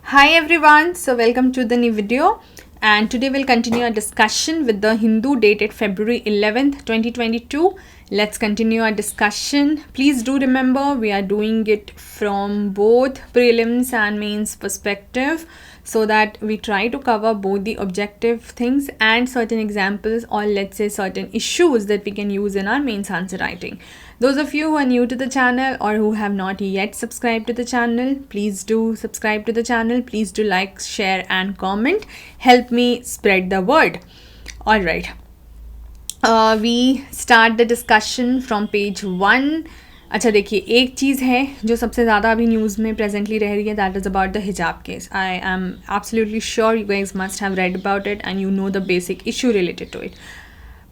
Hi everyone, so welcome to the new video, and today we'll continue our discussion with the Hindu dated February 11th 2022. Let's continue our discussion. Please do remember we are doing it from both prelims and mains perspective so that we try to cover both the objective things and certain examples, or let's say certain issues that we can use in our mains answer writing. Those of you who are new to the channel or who have not yet subscribed to the channel, please do subscribe to the channel. Please do like, share and comment. Help me spread the word. Alright. We start the discussion from page 1. अच्छा देखिए, एक चीज़ है जो सबसे ज़्यादा अभी news में presently रह रही है, that is about the hijab case. I am absolutely sure you guys must have read about it and you know the basic issue related to it.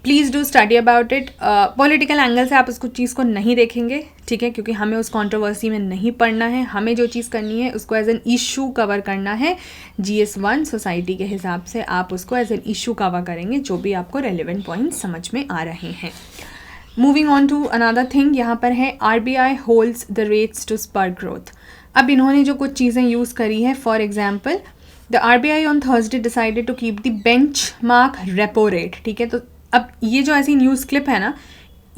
Please do study about it. Political angle से आप उस चीज़ को नहीं देखेंगे, ठीक है, क्योंकि हमें उस कंट्रोवर्सी में नहीं पढ़ना है. हमें जो चीज़ करनी है उसको एज एन इशू कवर करना है. GS1 सोसाइटी के हिसाब से आप उसको एज एन इशू कवर करेंगे, जो भी आपको रेलिवेंट पॉइंट्स समझ में आ रहे हैं. Moving on to another thing, यहाँ पर है RBI holds the rates to spur growth. अब इन्होंने जो कुछ चीज़ें यूज़ करी है, for example the RBI on Thursday decided to keep the benchmark repo rate. ठीक है, तो अब ये जो ऐसी न्यूज़ क्लिप है ना,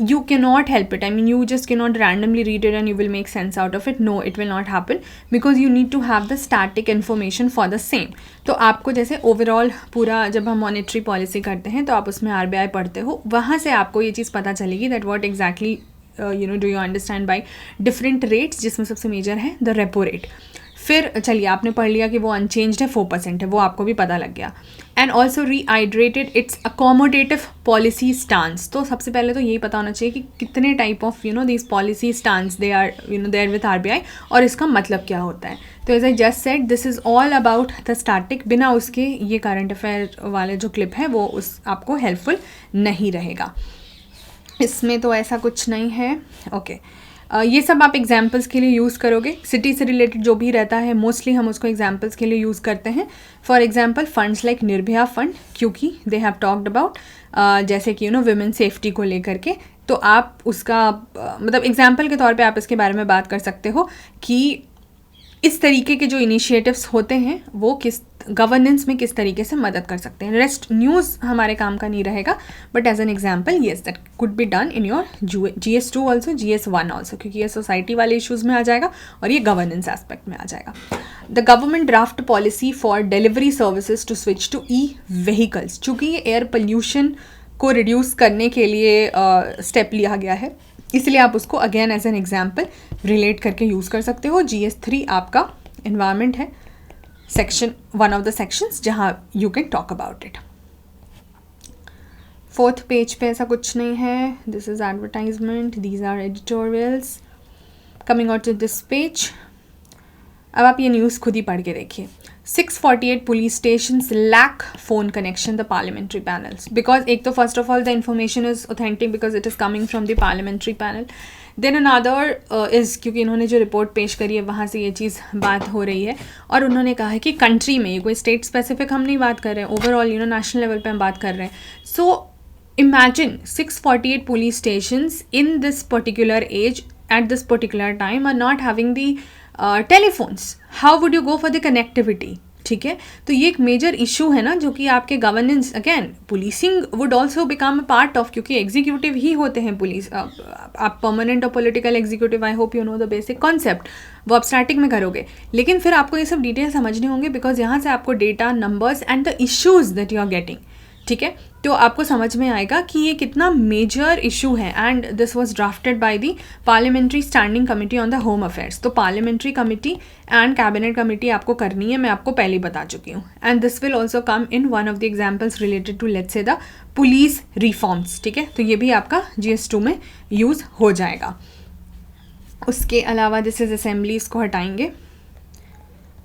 you cannot help it. I mean, you just cannot randomly read it and you will make sense out of it. No, it will not happen because you need to have the static information for the same. तो आपको जैसे overall पूरा जब हम monetary policy करते हैं तो आप उसमें RBI पढ़ते हो, वहाँ से आपको ये चीज़ पता चलेगी that what exactly do you understand by different rates, जिसमें सबसे मेजर है द रेपो रेट. फिर चलिए आपने पढ़ लिया कि वो अनचेंज्ड है, 4% है, वो आपको भी पता लग गया. And also reiterated its accommodative policy stance. तो सबसे पहले तो यही पता होना चाहिए कि कितने type of these policy stance they are there with RBI और इसका मतलब क्या होता है. तो as I just said, this is all about the static. बिना उसके ये करंट अफेयर वाले जो क्लिप है वो उस आपको हेल्पफुल नहीं रहेगा. इसमें तो ऐसा कुछ नहीं है. ओके, ये सब आप एग्जाम्पल्स के लिए यूज़ करोगे. सिटी से रिलेटेड जो भी रहता है मोस्टली हम उसको एग्जाम्पल्स के लिए यूज़ करते हैं. For example funds like Nirbhaya fund, क्योंकि दे हैव टॉक्ड अबाउट जैसे कि विमेन सेफ्टी को लेकर के. तो आप उसका मतलब एग्जाम्पल के तौर पे आप इसके बारे में बात कर सकते हो कि इस तरीके के जो इनिशिएटिव्स होते हैं वो किस गवर्नेंस में किस तरीके से मदद कर सकते हैं. रेस्ट न्यूज़ हमारे काम का नहीं रहेगा, but as an example yes that could be done in your GS2 also, GS1 also, क्योंकि ये सोसाइटी वाले इशूज़ में आ जाएगा और ये गवर्नेंस एस्पेक्ट में आ जाएगा. The government draft policy for delivery services to switch to e vehicles. चूँकि ये एयर पोल्यूशन को रिड्यूस करने के लिए स्टेप लिया गया है, इसलिए आप उसको again as an example relate करके यूज़ कर सकते हो. GS3 आपका इन्वायरमेंट है, section one of the sections जहाँ you can talk about it. 4th page पे ऐसा कुछ नहीं है. This is advertisement, these are editorials. Coming out to this page, अब आप ये न्यूज़ खुद ही पढ़ के देखिए. 648 police stations lack phone connection, the parliamentary panels. Because एक तो first of all the information is authentic because it is coming from the parliamentary panel. Then another is क्योंकि इन्होंने जो रिपोर्ट पेश करी है वहाँ से ये चीज़ बात हो रही है और उन्होंने कहा है कि कंट्री में, कोई स्टेट स्पेसिफिक हम नहीं बात कर रहे हैं, ओवरऑल नेशनल लेवल पे हम बात कर रहे हैं. सो imagine 648 police stations in this particular age at this particular time are not having the telephones. How would you go for the connectivity? ठीक है, तो ये एक मेजर इशू है ना, जो कि आपके governance, again policing would also become a part of, क्योंकि एग्जीक्यूटिव ही होते हैं पुलिस. आप परमानेंट और political executive, I hope you know the basic concept, वो आप स्टैटिक में करोगे, लेकिन फिर आपको ये सब डिटेल समझने होंगे बिकॉज यहाँ से आपको data, numbers and the issues that you are getting, ठीक है, तो आपको समझ में आएगा कि ये कितना मेजर इशू है. And this was drafted by the parliamentary standing committee on the home affairs. तो parliamentary committee and cabinet committee आपको करनी है, मैं आपको पहले ही बता चुकी हूँ. And this will also come in one of the examples related to let's say the police reforms. ठीक है, तो ये भी आपका GS2 में यूज़ हो जाएगा. उसके अलावा दिस इज असेंबली, इसको हटाएंगे,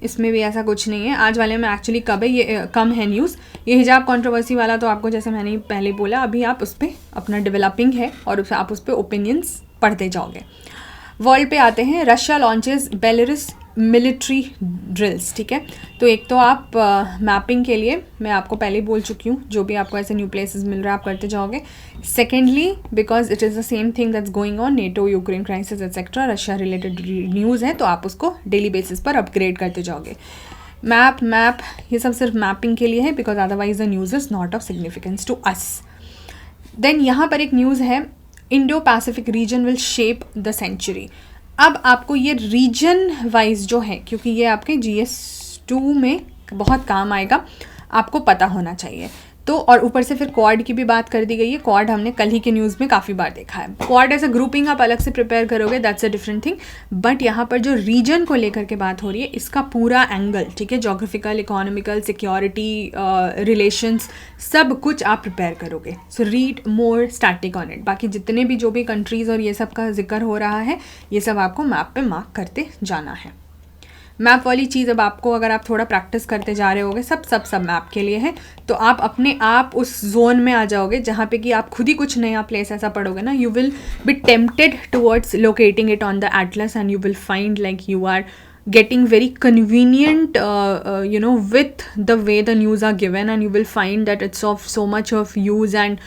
इसमें भी ऐसा कुछ नहीं है. आज वाले में एक्चुअली कब है, ये कम है न्यूज़. ये हिजाब कंट्रोवर्सी वाला तो आपको जैसे मैंने पहले बोला, अभी आप उस पर अपना डेवलपिंग है और आप उस पर ओपिनियंस पढ़ते जाओगे. वर्ल्ड पे आते हैं. Russia launches Belarus military drills. ठीक है, तो एक तो आप मैपिंग के लिए मैं आपको पहले ही बोल चुकी हूँ, जो भी आपको ऐसे न्यू प्लेसेस मिल रहा है आप करते जाओगे. Secondly because it is the same thing that's going on, NATO, Ukraine crisis etcetera, Russia related news है, तो आप उसको डेली बेसिस पर अपग्रेड करते जाओगे. मैप ये सब सिर्फ मैपिंग के लिए है, because otherwise the news is not of significance to us. Then यहाँ पर एक न्यूज़ है, Indo Pacific region will shape the century. अब आपको ये रीजन वाइज जो है, क्योंकि ये आपके GS2 में बहुत काम आएगा, आपको पता होना चाहिए. तो और ऊपर से फिर क्वाड की भी बात कर दी गई है. क्वाड हमने कल ही के न्यूज़ में काफ़ी बार देखा है. क्वाड एज अ ग्रुपिंग आप अलग से प्रिपेयर करोगे, that's a different thing. But यहाँ पर जो रीजन को लेकर के बात हो रही है, इसका पूरा एंगल, ठीक है, जोग्राफिकल, इकोनॉमिकल, सिक्योरिटी, रिलेशंस, सब कुछ आप प्रिपेयर करोगे. So read more static on it. बाकी जितने भी जो भी कंट्रीज़ और ये सब का जिक्र हो रहा है, ये सब आपको मैप पे मार्क करते जाना है. मैप वाली चीज़ अब आपको, अगर आप थोड़ा प्रैक्टिस करते जा रहे होगे, सब मैप के लिए है, तो आप अपने आप उस जोन में आ जाओगे जहाँ पे कि आप खुद ही कुछ नया प्लेस ऐसा पढ़ोगे ना, you will be tempted towards locating it on the atlas and you will find like you are getting very convenient with the way the news are given, and you will find that it's of so much of use, and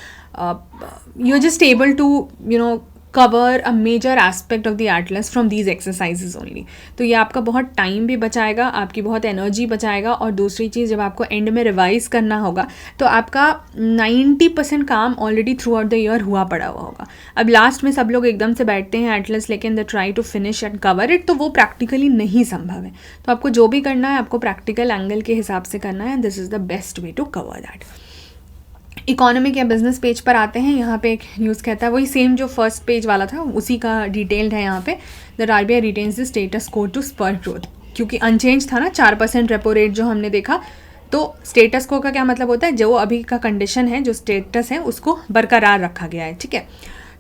you're just able to cover a major aspect of the atlas from these exercises only. तो ये आपका बहुत time भी बचाएगा, आपकी बहुत energy बचाएगा, और दूसरी चीज़, जब आपको एंड में रिवाइज करना होगा तो आपका 90% काम already through out the year हुआ पड़ा हुआ होगा. अब लास्ट में सब लोग एकदम से बैठते हैं एटलस लेकिन they try to finish and cover it, तो वो प्रैक्टिकली नहीं संभव है. तो आपको जो भी करना है, आपको प्रैक्टिकल एंगल के हिसाब से करना है, this is the best way to cover that. Economic या बिजनेस पेज पर आते हैं. यहाँ पे एक न्यूज़ कहता है, वही सेम जो फर्स्ट पेज वाला था उसी का डिटेल्ड है यहाँ पे. That RBI retains the status को टू स्पर ग्रोथ. क्योंकि अनचेंज था ना 4% रेपो रेट जो हमने देखा, तो स्टेटस को का क्या मतलब होता है, जो अभी का कंडीशन है, जो स्टेटस है, उसको बरकरार रखा गया है. ठीक है.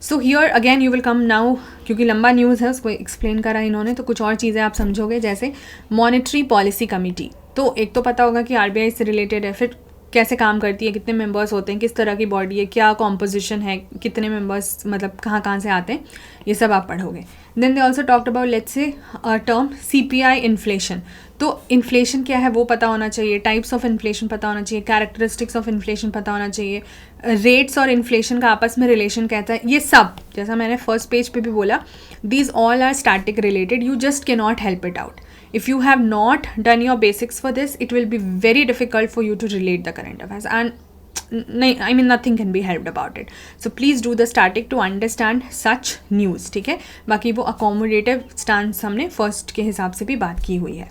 So here again you will come now, क्योंकि लंबा न्यूज़ है, उसको एक्सप्लेन करा इन्होंने, तो कुछ और चीज़ें आप समझोगे. जैसे मॉनेटरी पॉलिसी कमेटी, तो एक तो पता होगा कि RBI से रिलेटेड है, फिर कैसे काम करती है, कितने मेंबर्स होते हैं, किस तरह की बॉडी है, क्या कॉम्पोजिशन है, कितने मेंबर्स मतलब कहाँ से आते हैं, ये सब आप पढ़ोगे. Then they also talked about let's say term CPI inflation. तो इन्फ्लेशन क्या है वो पता होना चाहिए, टाइप्स ऑफ इन्फ्लेशन पता होना चाहिए, कैरेक्टरिस्टिक्स ऑफ इन्फ्लेशन पता होना चाहिए, रेट्स और इन्फ्लेशन का आपस में रिलेशन कहता है. ये सब, जैसा मैंने फर्स्ट पेज पे भी बोला, these all are static related. You just can not help it out. If you have not done your basics for this, it will be very difficult for you to relate the current affairs, and nothing can be helped about it. So please do the static to understand such news. ठीक है. बाकी वो accommodative stance हमने first के हिसाब से भी बात की हुई है.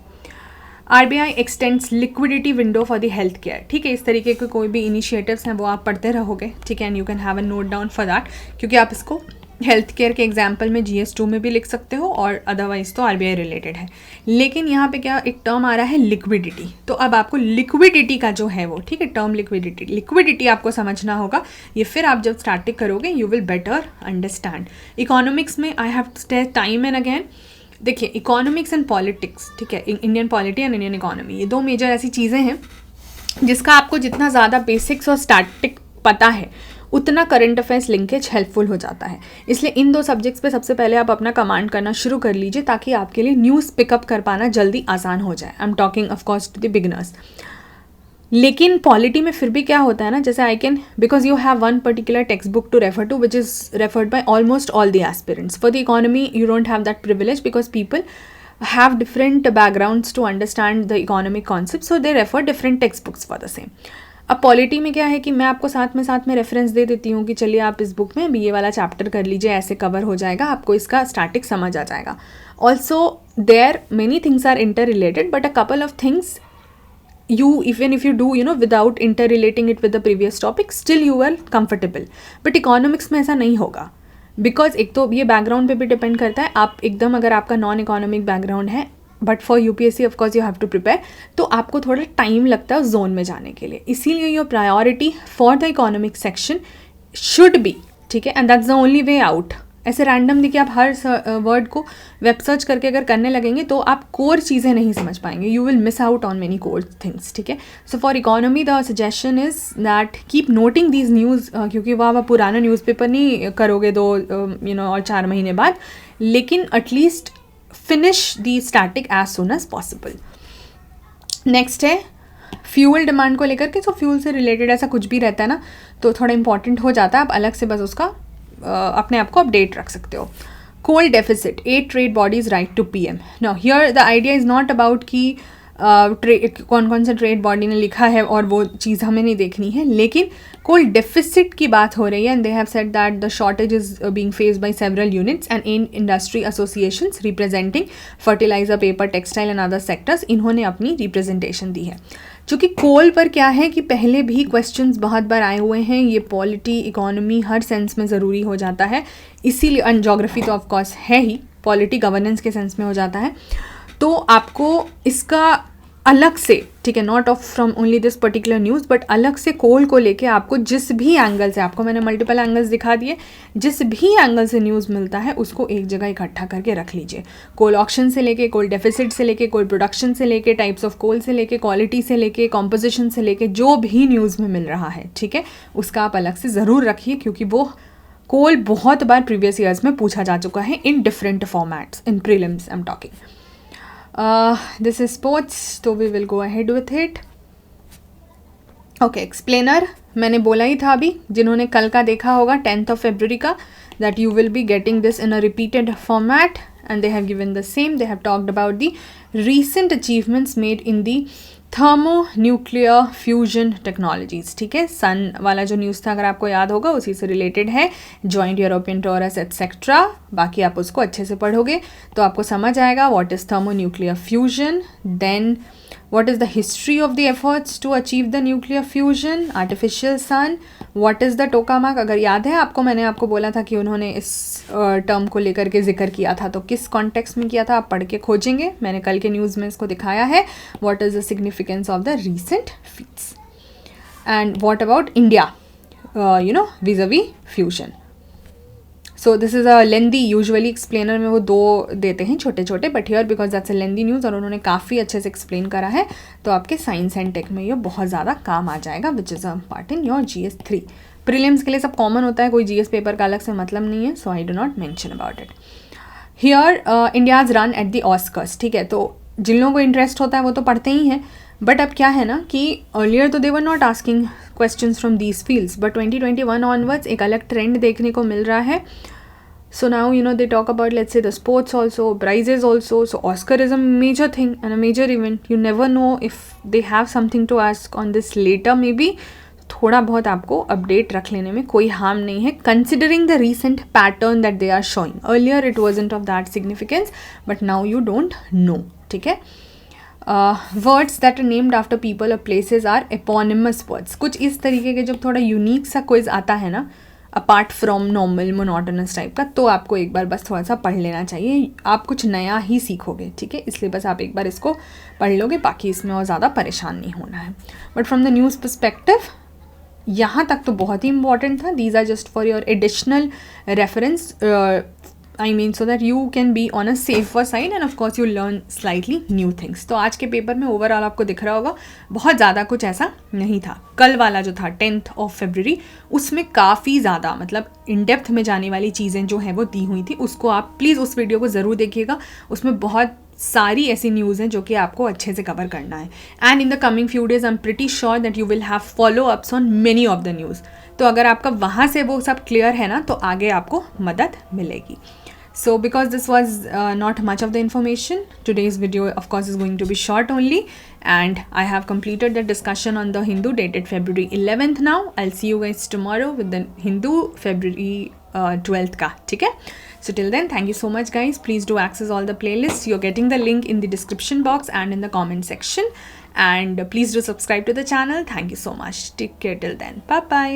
RBI extends liquidity window for the health care. ठीक है. इस तरीके के कोई भी इनिशिएटिव्स हैं वो आप पढ़ते रहोगे. ठीक है. And you can have a note down for that, क्योंकि आप इसको हेल्थ केयर के एग्जाम्पल में GS2 में भी लिख सकते हो, और अदरवाइज तो RBI रिलेटेड है. लेकिन यहाँ पे क्या एक टर्म आ रहा है, लिक्विडिटी. तो अब आपको लिक्विडिटी का जो है वो, ठीक है, टर्म लिक्विडिटी आपको समझना होगा. ये फिर आप जब स्टार्टिंग करोगे you will better understand. Economics में I have stay time and again. देखिए, इकोनॉमिक्स एंड पॉलिटिक्स, ठीक है, Indian polity and Indian economy, ये दो मेजर ऐसी चीज़ें हैं जिसका आपको जितना ज़्यादा बेसिक्स और स्टैटिक पता है, उतना करंट अफेयर्स लिंकेज हेल्पफुल हो जाता है. इसलिए इन दो सब्जेक्ट्स पे सबसे पहले आप अपना कमांड करना शुरू कर लीजिए, ताकि आपके लिए न्यूज़ पिकअप कर पाना जल्दी आसान हो जाए. I am talking of course to the beginners. लेकिन पॉलिटी में फिर भी क्या होता है ना, जैसे I can, because you have one particular text book to refer to which is referred by almost all the aspirants. For the economy you don't have that privilege, because people have different backgrounds to understand the economic concepts, so they refer different textbooks for the same. अब polity में क्या है कि मैं आपको साथ में reference दे देती हूँ कि चलिए आप इस बुक में ये वाला चैप्टर कर लीजिए, ऐसे कवर हो जाएगा, आपको इसका स्टैटिक समझ आ जाएगा. Also there many things are inter related, but a couple of things you, even if you do without interrelating it with the previous topic, still you are comfortable. but economics में ऐसा नहीं होगा, because एक तो ये background पे भी depend करता है. आप एकदम, अगर आपका नॉन इकोनॉमिक बैकग्राउंड है, but for UPSC of course you have to prepare, तो आपको थोड़ा टाइम लगता है उस जोन में जाने के लिए. इसीलिए your priority for the economic section should be, ठीक है, and that's the only way out. ऐसे रैंडम देखिए, आप हर वर्ड को वेब सर्च करके अगर करने लगेंगे तो आप कोर चीज़ें नहीं समझ पाएंगे. You will miss out on many core things. ठीक है. So for economy the suggestion is that keep noting these news, क्योंकि वह आप पुराना न्यूज़पेपर नहीं करोगे 2 और 4 महीने बाद, लेकिन at least finish the static as soon as possible. Next है फ्यूल डिमांड को लेकर के. सो फ्यूल से रिलेटेड ऐसा कुछ भी रहता है ना, तो थोड़ा इंपॉर्टेंट हो जाता है. आप अलग से बस उसका अपने आप को अपडेट रख सकते हो. Coal deficit, 8 trade bodies write to PM. Now here the idea is not about कि कौन कौन सा ट्रेड बॉडी ने लिखा है और वो चीज़ हमें नहीं देखनी है, लेकिन कोल डेफिसिट की बात हो रही है and they have said that the shortage is being faced by several units and in industry associations representing fertiliser, paper, textile and other sectors, इन्होंने अपनी रिप्रेजेंटेशन दी है। चूँकि कोल पर क्या है कि पहले भी क्वेश्चंस बहुत बार आए हुए हैं, ये पॉलिटी, इकोनॉमी हर सेंस में ज़रूरी हो जाता है, इसीलिए एंड जोग्राफी तो ऑफकोर्स है ही, पॉलिटी गवर्नेंस के सेंस में हो जाता है, तो आपको इसका अलग से, ठीक है, not of from only this particular news, but अलग से कोल को लेके आपको जिस भी एंगल से, आपको मैंने मल्टीपल एंगल्स दिखा दिए, जिस भी एंगल से न्यूज़ मिलता है उसको एक जगह इकट्ठा करके रख लीजिए। कोल ऑक्शन से लेके, कोल डेफिसिट से लेके, कोल प्रोडक्शन से लेके, टाइप्स ऑफ कोल से लेके, क्वालिटी से लेके, कॉम्पोजिशन से लेके, जो भी न्यूज़ में मिल रहा है, ठीक है, उसका आप अलग से ज़रूर रखिए, क्योंकि वो कोल बहुत बार प्रीवियस ईयर्स में पूछा जा चुका है in different formats, in prelims I am talking. This is sports, so we will go ahead with it. Okay, explainer मैंने बोला ही था अभी, जिन्होंने कल का देखा होगा 10th of February का, that you will be getting this in a repeated format and they have given the same. They have talked about the recent achievements made in the thermonuclear fusion technologies, ठीक है, सन वाला जो news था अगर आपको याद होगा उसी से रिलेटेड है, जॉइंट यूरोपियन टोरस एट्सेट्रा, बाकी आप उसको अच्छे से पढ़ोगे तो आपको समझ आएगा what is thermonuclear fusion, then what is the history of the efforts to achieve the nuclear fusion, artificial sun, what is the tokamak, अगर याद है आपको, मैंने आपको बोला था कि उन्होंने इस टर्म को लेकर के जिक्र किया था, तो किस कॉन्टेक्स्ट में किया था आप पढ़ के खोजेंगे, मैंने कल के न्यूज़ में इसको दिखाया है, what is the significance of the recent feats, and what about India, vis-a-vis fusion. So this is a lengthy, usually explainer में वो 2 देते हैं छोटे छोटे, but here because that's a lengthy news और उन्होंने काफ़ी अच्छे से एक्सप्लेन करा है, तो आपके साइंस एंड टेक में ये बहुत ज़्यादा काम आ जाएगा, which is a part in your GS 3. Prelims के लिए सब कॉमन होता है, कोई GS पेपर का अलग से मतलब नहीं है, so I do not mention about it here. India's run at the Oscars, ठीक है, तो जिन लोगों को इंटरेस्ट होता है वो तो पढ़ते ही हैं, बट अब क्या है ना कि अर्लियर तो they were not asking questions from these fields, but 2021 onwards एक अलग ट्रेंड देखने को मिल रहा है. So now, they talk about, let's say, the sports also, prizes also. So Oscar is a major thing and a major event. You never know if they have something to ask on this later maybe. थोड़ा बहुत आपको update रख लेने में कोई harm नहीं है, considering the recent pattern that they are showing. Earlier it wasn't of that significance, but now you don't know. ठीक है. Words that are named after people or places are eponymous words. कुछ इस तरीके के जब थोड़ा यूनिक सा quiz आता है ना, apart from normal monotonous type का, तो आपको एक बार बस थोड़ा सा पढ़ लेना चाहिए, आप कुछ नया ही सीखोगे, ठीक है, इसलिए बस आप एक बार इसको पढ़ लोगे, बाकी इसमें और ज़्यादा परेशान नहीं होना है. But from the news perspective यहाँ तक तो बहुत ही इंपॉर्टेंट था. These are just for your additional reference, I mean so that you can be on a safer side and of course you learn slightly new things. तो आज के paper में ओवरऑल आपको दिख रहा होगा बहुत ज़्यादा कुछ ऐसा नहीं था. कल वाला जो था 10th of February, उसमें काफ़ी ज़्यादा मतलब इन डेप्थ में जाने वाली चीज़ें जो हैं वो दी हुई थी, उसको आप प्लीज़ उस वीडियो को ज़रूर देखिएगा, उसमें बहुत सारी ऐसी न्यूज़ हैं जो कि आपको अच्छे से कवर करना है. And in the coming few days I am pretty sure that you will have follow ups on many of the news. तो अगर आपका वहाँ से वो सब क्लियर है ना, तो आगे आपको मदद मिलेगी. So because this was not much of the information, today's video of course is going to be short only, and I have completed the discussion on the Hindu dated February 11th now. I'll see you guys tomorrow with the Hindu February 12th ka, ठीक है. So till then, thank you so much guys. Please do access all the playlists. You're getting the link in the description box and in the comment section, and please do subscribe to the channel. Thank you so much. Take care till then. Bye bye.